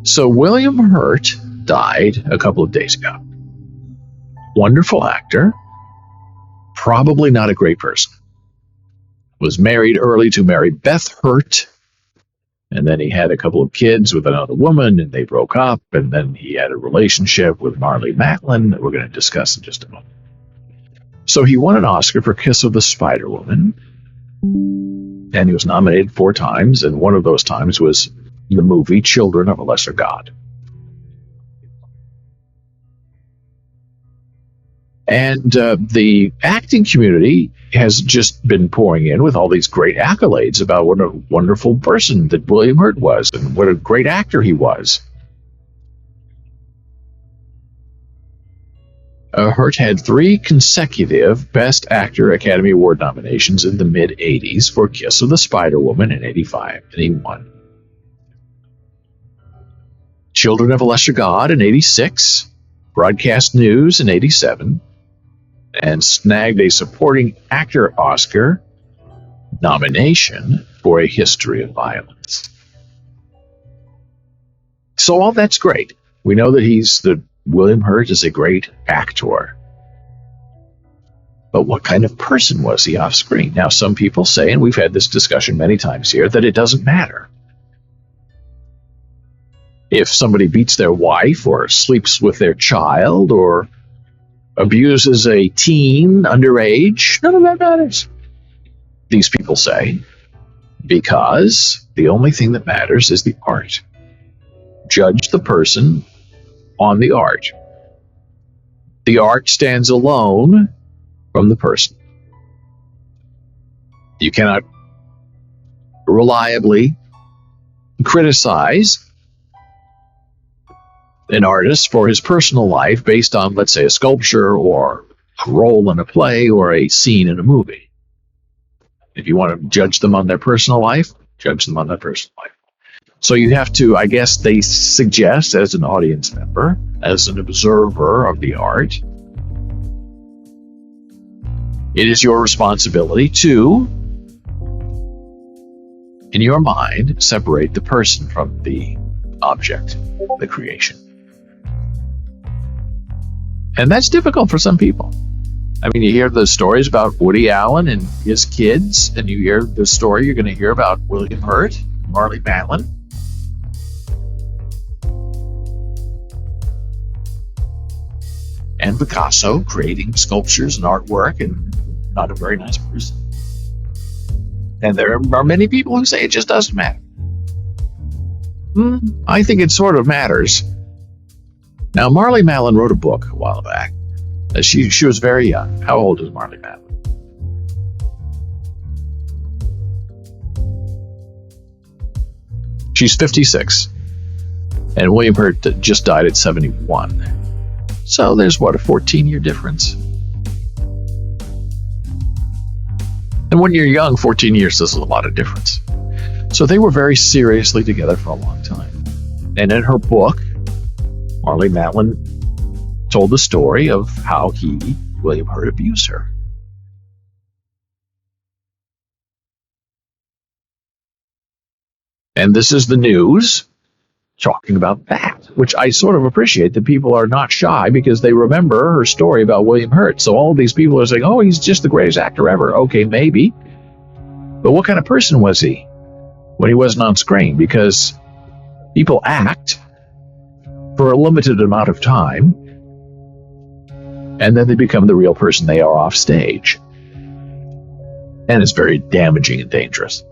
So William Hurt died a couple of days ago. Wonderful actor, probably not a great person. Was married early to Mary Beth Hurt, and then he had a couple of kids with another woman, and they broke up, and then he had a relationship with Marlee Matlin that we're going to discuss in just a moment. So he won an Oscar for Kiss of the Spider Woman, and he was nominated 4 times, and one of those times was the movie Children of a Lesser God. And the acting community has just been pouring in with all these great accolades about what a wonderful person that William Hurt was and what a great actor he was. Hurt had 3 consecutive Best Actor Academy Award nominations in the mid-'80s for Kiss of the Spider Woman in '85, and he won. Children of a Lesser God in '86, Broadcast News in '87, and snagged a Supporting Actor Oscar nomination for A History of Violence. So all that's great. We know that William Hurt is a great actor. But what kind of person was he off screen? Now, some people say, and we've had this discussion many times here, that it doesn't matter. If somebody beats their wife or sleeps with their child or abuses a teen underage, none of that matters, these people say, because the only thing that matters is the art. Judge the person on the art. The art stands alone from the person. You cannot reliably criticize an artist for his personal life based on, let's say, a sculpture or a role in a play or a scene in a movie. If you want to judge them on their personal life, judge them on their personal life. So you have to, I guess they suggest, as an audience member, as an observer of the art, it is your responsibility to, in your mind, separate the person from the object, the creation. And that's difficult for some people. I mean, you hear the stories about Woody Allen and his kids, and you hear the story you're going to hear about William Hurt, Marlee Matlin. And Picasso creating sculptures and artwork and not a very nice person. And there are many people who say it just doesn't matter. I think it sort of matters. Now, Marlee Matlin wrote a book a while back. She was very young. How old is Marlee Matlin? She's 56. And William Hurt just died at 71. So there's, what, a 14-year difference? And when you're young, 14 years is a lot of difference. So they were very seriously together for a long time. And in her book, Marlee Matlin told the story of how William Hurt, abused her. And this is the news talking about that, which I sort of appreciate, that people are not shy because they remember her story about William Hurt. So all these people are saying, oh, he's just the greatest actor ever. Okay, maybe. But what kind of person was he when he wasn't on screen? Because people act for a limited amount of time, and then they become the real person they are off stage. And it's very damaging and dangerous.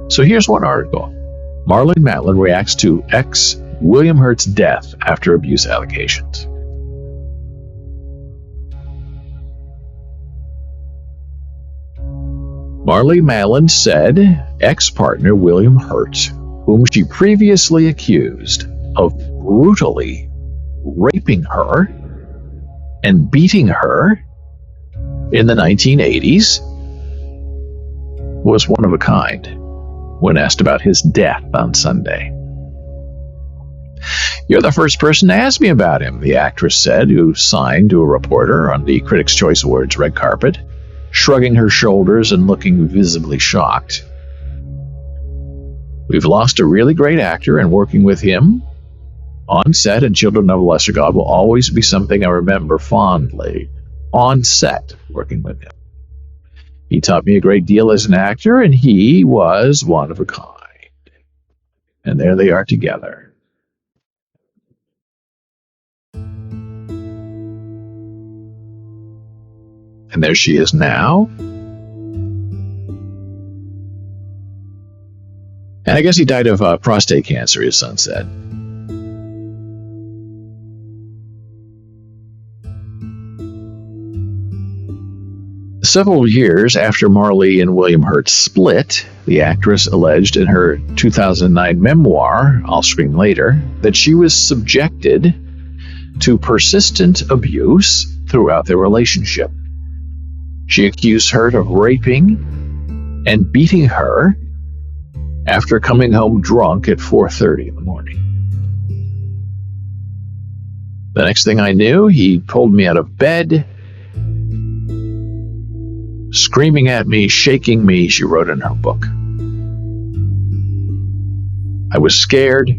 So here's one article. Marlee Matlin reacts to ex-William Hurt's death after abuse allegations. Marlee Matlin said ex-partner William Hurt, whom she previously accused of brutally raping her and beating her in the 1980s, was one of a kind when asked about his death on Sunday. You're the first person to ask me about him, the actress said, who signed to a reporter on the Critics' Choice Awards red carpet, shrugging her shoulders and looking visibly shocked. We've lost a really great actor, and working with him on set and Children of a Lesser God will always be something I remember fondly. On set, working with him. He taught me a great deal as an actor, and he was one of a kind. And there they are together. And there she is now. And I guess he died of prostate cancer, his son said. Several years after Marlee and William Hurt split, the actress alleged in her 2009 memoir, I'll Scream Later, that she was subjected to persistent abuse throughout their relationship. She accused Hurt of raping and beating her after coming home drunk at 4:30 in the morning. The next thing I knew, he pulled me out of bed, screaming at me, shaking me, she wrote in her book. I was scared.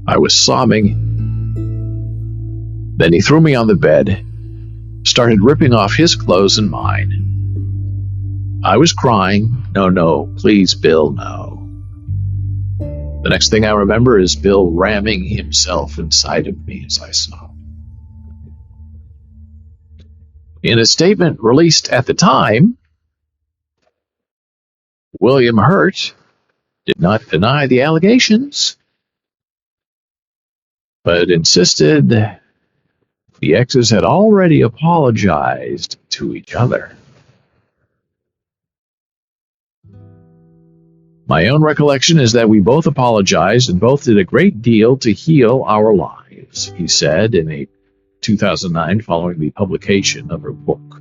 I was sobbing. Then he threw me on the bed, started ripping off his clothes and mine. I was crying. No, please, Bill, no. The next thing I remember is Bill ramming himself inside of me as I sobbed. In a statement released at the time, William Hurt did not deny the allegations, but insisted the exes had already apologized to each other. My own recollection is that we both apologized and both did a great deal to heal our lives, he said in a 2009 following the publication of her book.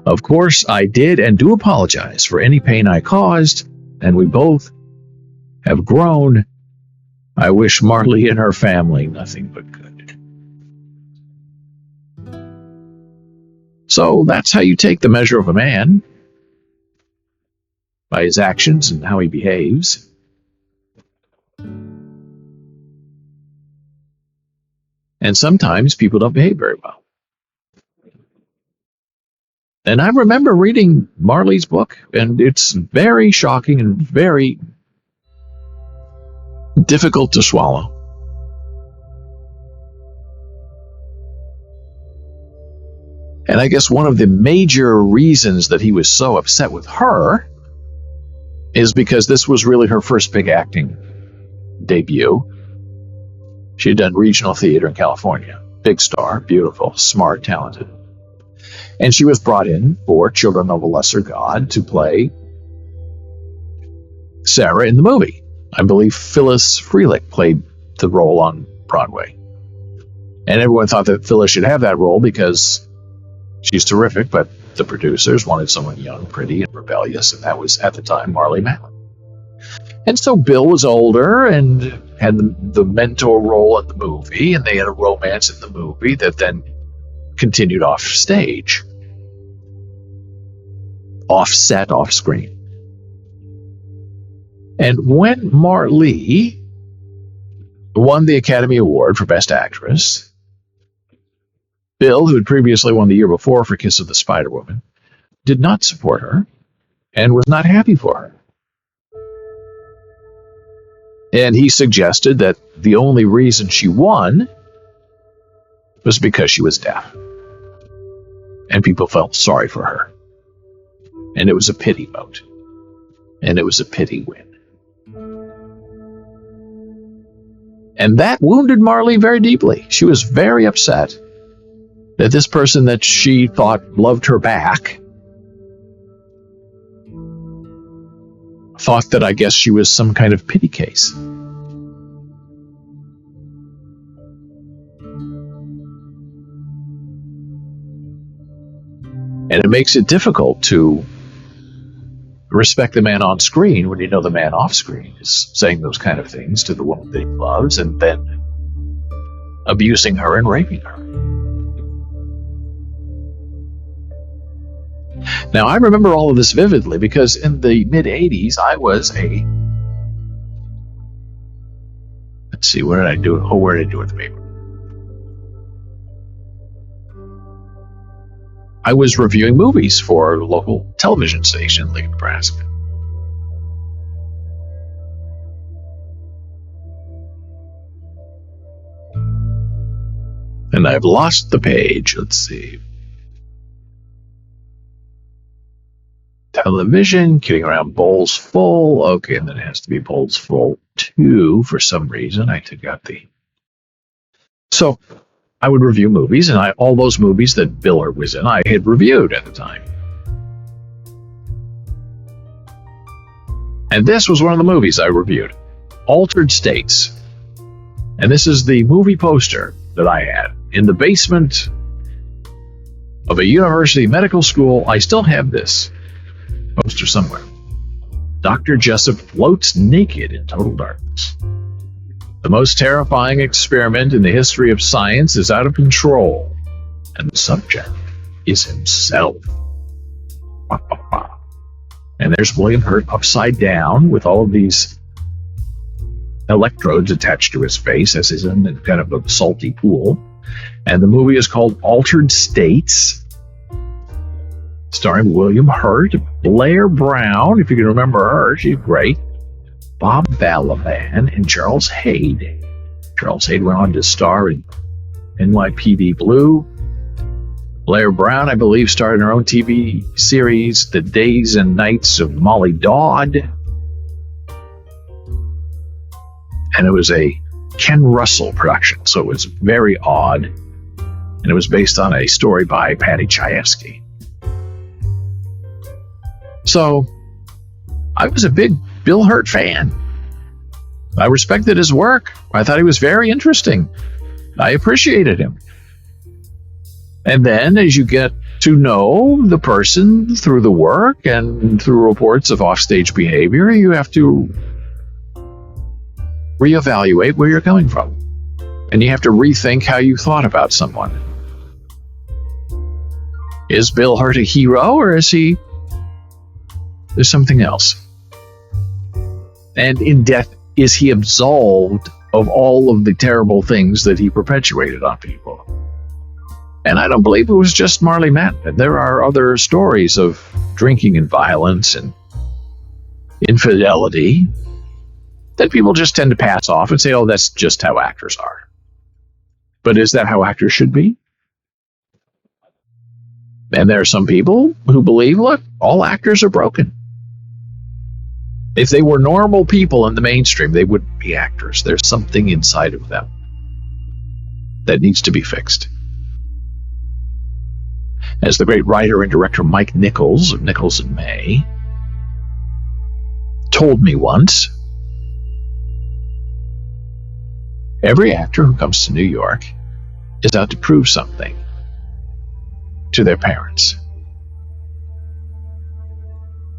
Of course, I did and do apologize for any pain I caused, and we both have grown. I wish Marlee and her family nothing but good. So that's how you take the measure of a man, by his actions and how he behaves. And sometimes people don't behave very well. And I remember reading Marlee's book, and it's very shocking and very difficult to swallow. And I guess one of the major reasons that he was so upset with her is because this was really her first big acting debut. She had done regional theater in California. Big star, beautiful, smart, talented. And she was brought in for Children of a Lesser God to play Sarah in the movie. I believe Phyllis Frelich played the role on Broadway. And everyone thought that Phyllis should have that role because she's terrific, but the producers wanted someone young, pretty, and rebellious, and that was, at the time, Marlee Matlin. And so Bill was older and had the mentor role in the movie, and they had a romance in the movie that then continued off stage. Offset, off screen. And when Marlee won the Academy Award for Best Actress, Bill, who had previously won the year before for Kiss of the Spider Woman, did not support her and was not happy for her. And he suggested that the only reason she won was because she was deaf. And people felt sorry for her. And it was a pity vote. And it was a pity win. And that wounded Marlee very deeply. She was very upset that this person that she thought loved her back thought that, I guess, she was some kind of pity case. And it makes it difficult to respect the man on screen when you know the man off screen is saying those kind of things to the woman that he loves and then abusing her and raping her. Now, I remember all of this vividly because in the mid-'80s, I was let's see, what did I do? Oh, where did I do with the paper? I was reviewing movies for a local television station in Lincoln, Nebraska. And I've lost the page. Let's see. Television, kidding around, Boles full. Okay, and then it has to be Boles full 2 for some reason. I took out the... So I would review movies, and all those movies that Bill Hurt was in, I had reviewed at the time. And this was one of the movies I reviewed, Altered States. And this is the movie poster that I had in the basement of a university medical school. I still have this poster somewhere. Dr. Jessup floats naked in total darkness. The most terrifying experiment in the history of science is out of control, and the subject is himself. And there's William Hurt upside down with all of these electrodes attached to his face as he's in kind of a salty pool. And the movie is called Altered States, starring William Hurt, Blair Brown, if you can remember her, she's great, Bob Balaban, and Charles Hayde. Charles Hayde went on to star in NYPD Blue. Blair Brown, I believe, starred in her own TV series, The Days and Nights of Molly Dodd. And it was a Ken Russell production, so it was very odd. And it was based on a story by Patty Chayefsky. So I was a big Bill Hurt fan. I respected his work. I thought he was very interesting. I appreciated him. And then as you get to know the person through the work and through reports of offstage behavior, you have to reevaluate where you're coming from. And you have to rethink how you thought about someone. Is Bill Hurt a hero, or is he... there's something else? And in death, is he absolved of all of the terrible things that he perpetuated on people? And I don't believe it was just Marlee Matlin. There are other stories of drinking and violence and infidelity that people just tend to pass off and say, oh, that's just how actors are. But is that how actors should be? And there are some people who believe, look, all actors are broken. If they were normal people in the mainstream, they wouldn't be actors. There's something inside of them that needs to be fixed. As the great writer and director Mike Nichols of Nichols and May told me once, every actor who comes to New York is out to prove something to their parents,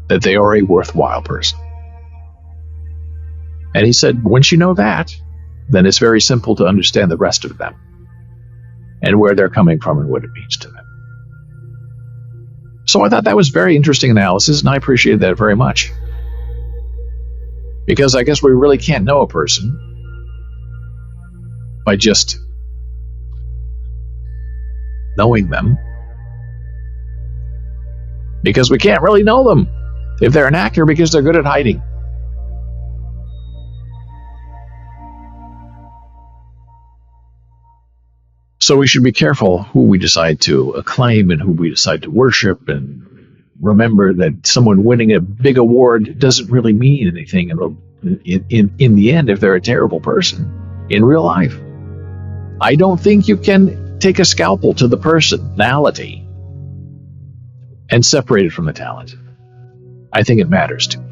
that they are a worthwhile person. And he said, once you know that, then it's very simple to understand the rest of them and where they're coming from and what it means to them. So I thought that was very interesting analysis, and I appreciated that very much. Because I guess we really can't know a person by just knowing them. Because we can't really know them if they're an actor, because they're good at hiding. So we should be careful who we decide to acclaim and who we decide to worship, and remember that someone winning a big award doesn't really mean anything in the end if they're a terrible person in real life. I don't think you can take a scalpel to the personality and separate it from the talent. I think it matters too.